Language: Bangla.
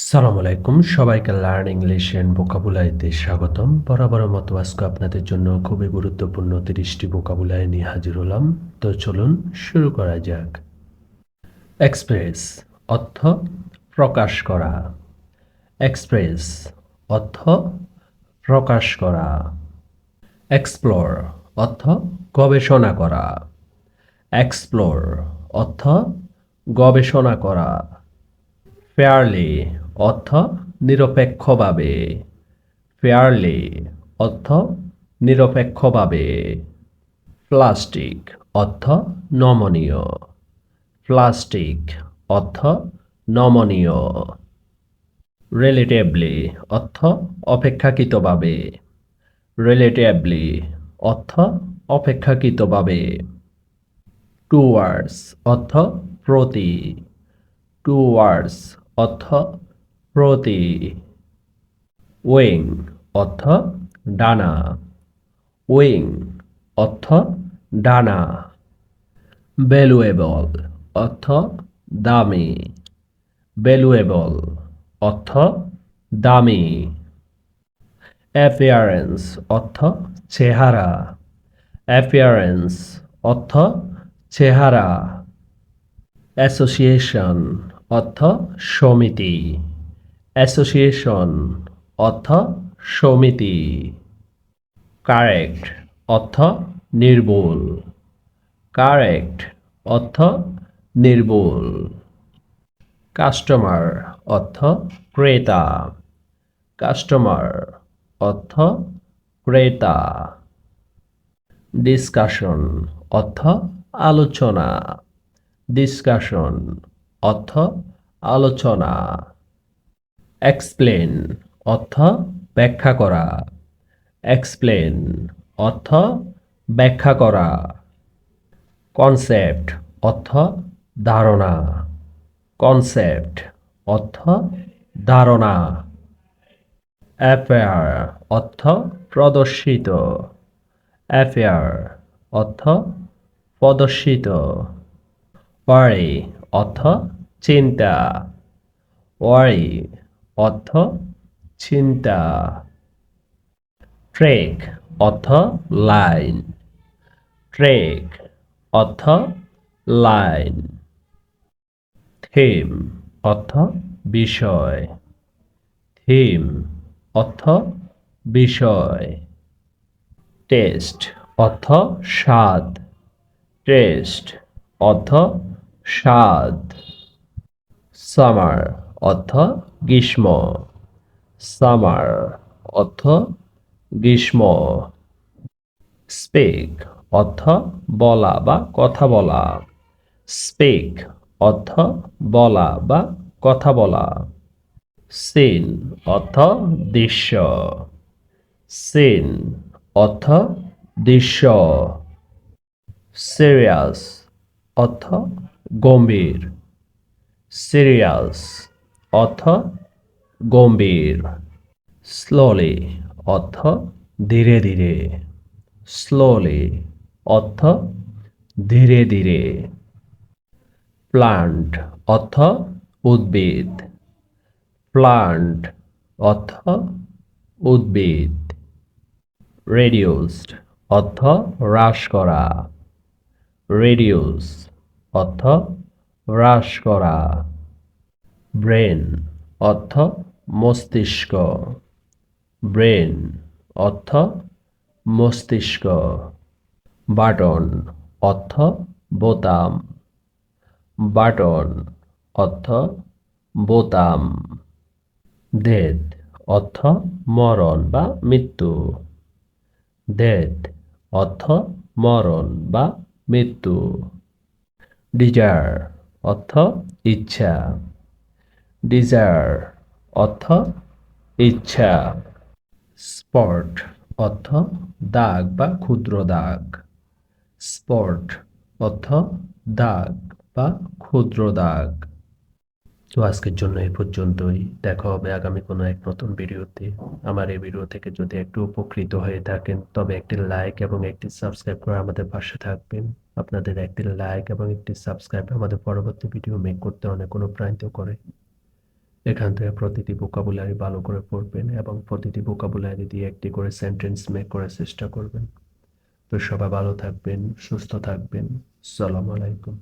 সালামু আলাইকুম, সবাইকে লার্ন ইংলিশ এন্ড ভোকাবুলারিতে স্বাগতম। বরাবরের মতো আজকে আপনাদের জন্য খুবই গুরুত্বপূর্ণ 30টি ভোকাবুলারি নিয়ে হাজির হলাম। তো চলুন শুরু করা যাক। এক্সপ্রেস অর্থ প্রকাশ করা। এক্সপ্রেস অর্থ প্রকাশ করা। এক্সপ্লোর অর্থ গবেষণা করা। এক্সপ্লোর অর্থ গবেষণা করা। ফেয়ারলি অর্থ নিরপেক্ষভাবে। ফেয়ারলি অর্থ নিরপেক্ষভাবে। প্লাস্টিক অর্থ নমনীয়। প্লাস্টিক অর্থ নমনীয়। রিলেটিভলি অর্থ অপেক্ষাকৃতভাবে। রিলেটিভলি অর্থ অপেক্ষাকৃতভাবে। টুয়ার্ডস অর্থ প্রতি। টুয়ার্ডস অর্থ প্রতি। উইং অর্থ ডানা। উইং অর্থ ডানা। ভ্যালুয়েবল অর্থ দামি। ভ্যালুয়েবল অর্থ দামি। অ্যাপিয়ারেন্স অর্থ চেহারা। অ্যাপিয়ারেন্স অর্থ চেহারা। অ্যাসোসিয়েশন অর্থ সমিতি। অ্যাসোসিয়েশন অর্থ সমিতি। কারেক্ট অর্থ নির্ভুল। কারেক্ট অর্থ নির্ভুল। কাস্টমার অর্থ ক্রেতা। কাস্টমার অর্থ ক্রেতা। ডিসকাশন অর্থ আলোচনা। ডিসকাশন অর্থ আলোচনা। এক্সপ্লেন অর্থ ব্যাখ্যা করা। এক্সপ্লেন অর্থ ব্যাখ্যা করা। কনসেপ্ট অর্থ ধারণা। কনসেপ্ট অর্থ ধারণা। অ্যাফেয়ার অর্থ প্রদর্শিত। অ্যাফেয়ার অর্থ প্রদর্শিত। ওয়ারি অর্থ চিন্তা। ওয়ারি অর্থ চিন্তা। ট্রেক অর্থ লাইন। ট্রেক অর্থ লাইন। থিম অর্থ বিষয়। থিম অর্থ বিষয়। টেস্ট অর্থ স্বাদ। টেস্ট অর্থ স্বাদ। সামার অর্থ গ্রীষ্ম। সামার অর্থ গ্রীষ্ম। স্পিক অর্থ বলা বা কথা বলা। স্পিক অর্থ বলা বা কথা বলা। সিন অর্থ দৃশ্য। সিন অর্থ দৃশ্য। সিরিয়াস অর্থ গম্ভীর। সিরিয়াস অর্থ গম্ভীর। স্লোলি অর্থ ধীরে ধীরে। স্লোলি অর্থ ধীরে ধীরে। প্লান্ট অর্থ উদ্ভিদ। প্লান্ট অর্থ উদ্ভিদ। রেডিউসড অর্থ হ্রাস করা। রেডিউস অর্থ হ্রাস করা। ব্রেন অর্থ মস্তিষ্ক। ব্রেন অর্থ মস্তিষ্ক। বাটন অর্থ বোতাম। বাটন অর্থ বোতাম। ডেথ অর্থ মরণ বা মৃত্যু। ডেথ অর্থ মরণ বা মৃত্যু। ডিজায়ার অর্থ ইচ্ছা। ডিজায়ার অর্থ ইচ্ছা। স্পট অর্থ দাগ বা ক্ষুদ্র দাগ। স্পট অর্থ দাগ বা ক্ষুদ্র দাগ। তো আজকের জন্য এই পর্যন্তই। দেখা হবে আগামী কোনো এক নতুন ভিডিওতে। আমার এই ভিডিও থেকে যদি একটু উপকৃত হয়ে থাকেন তবে একটি লাইক এবং একটি সাবস্ক্রাইব করে আমাদের পাশে থাকবেন। আপনাদের একটি লাইক এবং একটি সাবস্ক্রাইব আমাদের পরবর্তী ভিডিও মেক করতে অনেক অনুপ্রাণিত করে। এখান থেকে প্রতিটি ভোকাবুলারি ভালো করে পড়বেন এবং প্রতিটি ভোকাবুলারি দিয়ে একটি করে সেন্টেন্স মেক করার চেষ্টা করবেন। তো সবাই ভালো থাকবেন, সুস্থ থাকবেন। আসসালামু আলাইকুম।